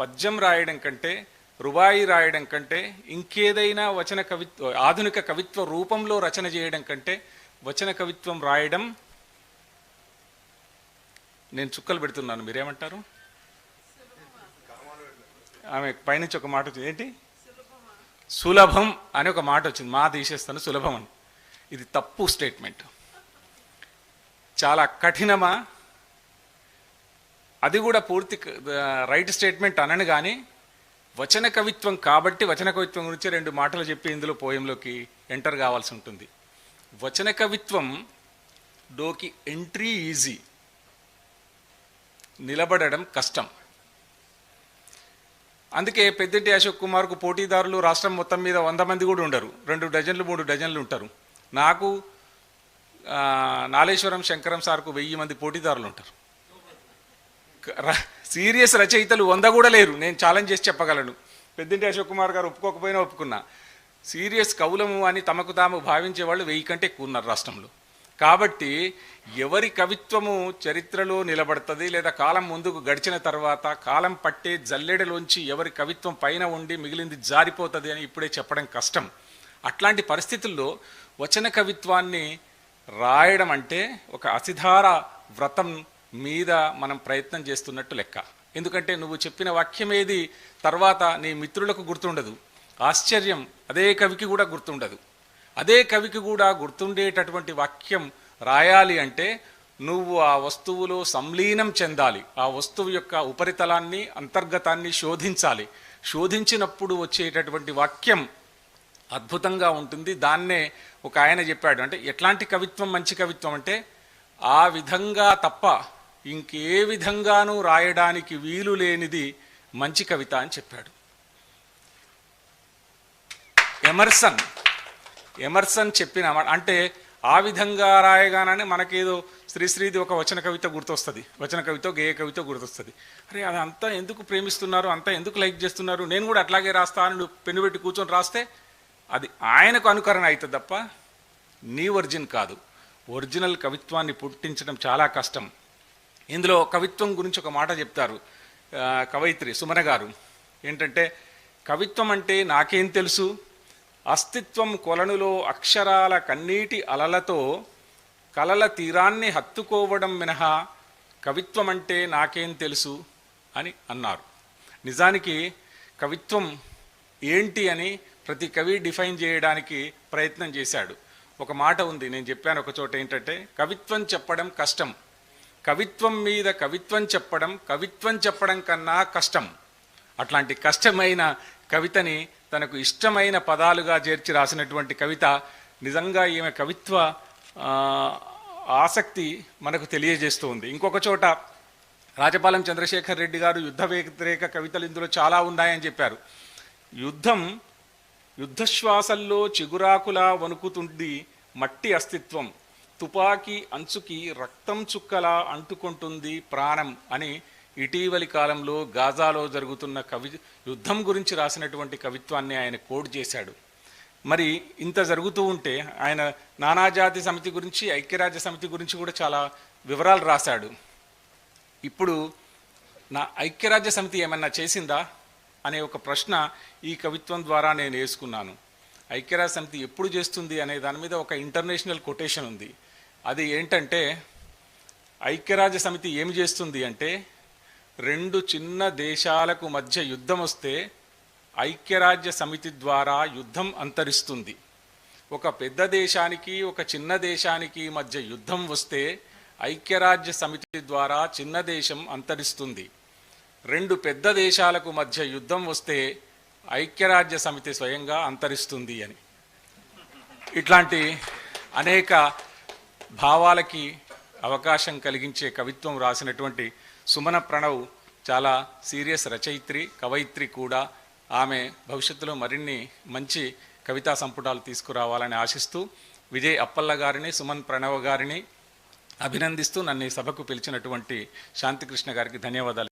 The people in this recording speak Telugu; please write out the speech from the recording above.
పద్యం రాయడం కంటే, రుబాయి రాయడం కంటే, ఇంకేదైనా వచన కవిత్వ ఆధునిక కవిత్వ రూపంలో రచన చేయడం కంటే వచన కవిత్వం రాయడం, నేను చుక్కలు పెడుతున్నాను, మీరేమంటారు? ఆమె పైనుంచి ఒక మాట వచ్చింది, ఏంటి సులభం అని ఒక మాట వచ్చింది, మా తీసేస్తాను సులభం అని. ఇది తప్పు స్టేట్మెంట్. చాలా కఠినమా? అది కూడా పూర్తి రైట్ స్టేట్మెంట్ అనను, కానీ వచన కవిత్వం కాబట్టి వచన కవిత్వం గురించి 2 మాటలు చెప్పి ఇందులో పోయంలోకి ఎంటర్ కావాల్సి ఉంటుంది. వచన కవిత్వం డోకి ఎంట్రీ ఈజీ, నిలబడడం కష్టం. అందుకే పెద్దింటి అశోక్ కుమార్కు పోటీదారులు రాష్ట్రం మొత్తం మీద 100 మంది కూడా ఉండరు, 2 డజన్లు 3 డజన్లు ఉంటారు. నాకు నాలేశ్వరం శంకరం సార్కు 1000 మంది పోటీదారులు ఉంటారు. సీరియస్ రచయితలు 100 కూడా లేరు, నేను ఛాలెంజ్ చేసి చెప్పగలను. పెద్దింటి అశోక్ కుమార్ గారు ఒప్పుకోకపోయినా ఒప్పుకున్నా. సీరియస్ కవులము అని తమకు తాము భావించే వాళ్ళు 1000 కంటే ఎక్కువ ఉన్నారు రాష్ట్రంలో. కాబట్టి ఎవరి కవిత్వము చరిత్రలో నిలబడుతుంది, లేదా కాలం ముందుకు గడిచిన తర్వాత కాలం పట్టే జల్లెడలోంచి ఎవరి కవిత్వం పైన ఉండి మిగిలింది జారిపోతుంది అని ఇప్పుడే చెప్పడం కష్టం. అట్లాంటి పరిస్థితుల్లో వచన కవిత్వాన్ని రాయడం అంటే ఒక అసిధార వ్రతం మీద మనం ప్రయత్నం చేస్తున్నట్టు లెక్క. ఎందుకంటే నువ్వు చెప్పిన వాక్యం ఏది తర్వాత నీ మిత్రులకు గుర్తుండదు. ఆశ్చర్యం, అదే కవికి కూడా గుర్తుండదు. అదే కవికి కూడా గుర్తుండేటటువంటి వాక్యం రాయాలి అంటే నువ్వు ఆ వస్తువులో సంలీనం చెందాలి, ఆ వస్తువు యొక్క ఉపరితలాన్ని అంతర్గతాన్ని శోధించాలి. శోధించినప్పుడు వచ్చేటటువంటి వాక్యం అద్భుతంగా ఉంటుంది. దాన్నే ఒక ఆయన చెప్పాడు, అంటే ఎట్లాంటి కవిత్వం మంచి కవిత్వం అంటే ఆ విధంగా తప్ప ఇంకే విధంగానూ రాయడానికి వీలు లేనిది మంచి కవిత అని చెప్పాడు. ఎమర్సన్ చెప్పిన అంటే ఆ విధంగా రాయగానే మనకేదో శ్రీశ్రీది ఒక వచన కవిత గుర్తొస్తుంది, వచన కవిత గేయ కవిత గుర్తొస్తుంది. అరే అది అంతా ఎందుకు ప్రేమిస్తున్నారు, అంతా ఎందుకు లైక్ చేస్తున్నారు, నేను కూడా అట్లాగే రాస్తా అని పెన్ను పెట్టి కూర్చొని రాస్తే అది ఆయనకు అనుకరణ అవుతుంది తప్ప నీ ఒరిజిన్ కాదు. ఒరిజినల్ కవిత్వాన్ని పుట్టించడం చాలా కష్టం. ఇందులో కవిత్వం గురించి ఒక మాట చెప్తారు కవయిత్రి సుమన గారు. ఏంటంటే, కవిత్వం అంటే నాకేం తెలుసు, అస్తిత్వం కొలనులో అక్షరాల కన్నీటి అలలతో కలల తీరాన్ని హత్తుకోవడం మినహా కవిత్వం అంటే నాకేం తెలుసు అని అన్నారు. నిజానికి కవిత్వం ఏంటి అని ప్రతి కవి డిఫైన్ చేయడానికి ప్రయత్నం చేశాడు. ఒక మాట ఉంది, నేను చెప్పాను ఒక చోట, ఏంటంటే కవిత్వం చెప్పడం కష్టం, కవిత్వం మీద కవిత్వం చెప్పడం కన్నా కష్టం. అట్లాంటి కష్టమైన కవితని తనకు ఇష్టమైన పదాలుగా చేర్చి రాసినటువంటి కవిత. నిజంగా ఈమె కవిత్వ ఆసక్తి మనకు తెలియజేస్తూ ఉంది. ఇంకొక చోట రాజపాలెం చంద్రశేఖర్ రెడ్డి గారు యుద్ధ వ్యతిరేక కవితలు ఇందులో చాలా ఉన్నాయని చెప్పారు. యుద్ధశ్వాసల్లో చిగురాకులా వణుకుతుంది మట్టి అస్తిత్వం, తుపాకీ అంచుకి రక్తం చుక్కలా అంటుకుంటుంది ప్రాణం అని ఇటీవలి కాలంలో గాజాలో జరుగుతున్న యుద్ధం గురించి రాసినటువంటి కవిత్వాన్ని ఆయన కోడ్ చేశాడు. మరి ఇంత జరుగుతూ ఉంటే ఆయన నానాజాతి సమితి గురించి, ఐక్యరాజ్య సమితి గురించి కూడా చాలా వివరాలు రాశాడు. ఇప్పుడు ఐక్యరాజ్య సమితి ఏమన్నా చేసిందా అనే ఒక ప్రశ్న ఈ కవిత్వం ద్వారా నేను వేసుకున్నాను. ఐక్యరాజ్య సమితి ఎప్పుడు చేస్తుంది అనే దాని మీద ఒక ఇంటర్నేషనల్ కొటేషన్ ఉంది. అది ఏంటంటే, ఐక్యరాజ్య సమితి ఏమి చేస్తుంది అంటే, 2 చిన్న దేశాలకు మధ్య యుద్ధం వస్తే ఐక్యరాజ్య సమితి ద్వారా యుద్ధం అంతరిస్తుంది. ఒక పెద్ద దేశానికి ఒక చిన్న దేశానికి మధ్య యుద్ధం వస్తే ఐక్యరాజ్య సమితి ద్వారా చిన్న దేశం అంతరిస్తుంది. 2 పెద్ద దేశాలకు మధ్య యుద్ధం వస్తే ఐక్యరాజ్య సమితి స్వయంగా అంతరిస్తుంది అని. ఇట్లాంటి అనేక భావాలకి అవకాశం కలిగించే కవిత్వం రాసినటువంటి సుమన ప్రణవ్ చాలా సీరియస్ రచయిత్రి, కవయిత్రి కూడా. ఆమె భవిష్యత్తులో మరిన్ని మంచి కవితా సంపుటాలు తీసుకురావాలని ఆశిస్తూ విజయ్ అప్పల్ల గారిని, సుమన్ ప్రణవ్ గారిని అభినందిస్తూ నన్ను ఈ సభకు పిలిచినటువంటి శాంతికృష్ణ గారికి ధన్యవాదాలు.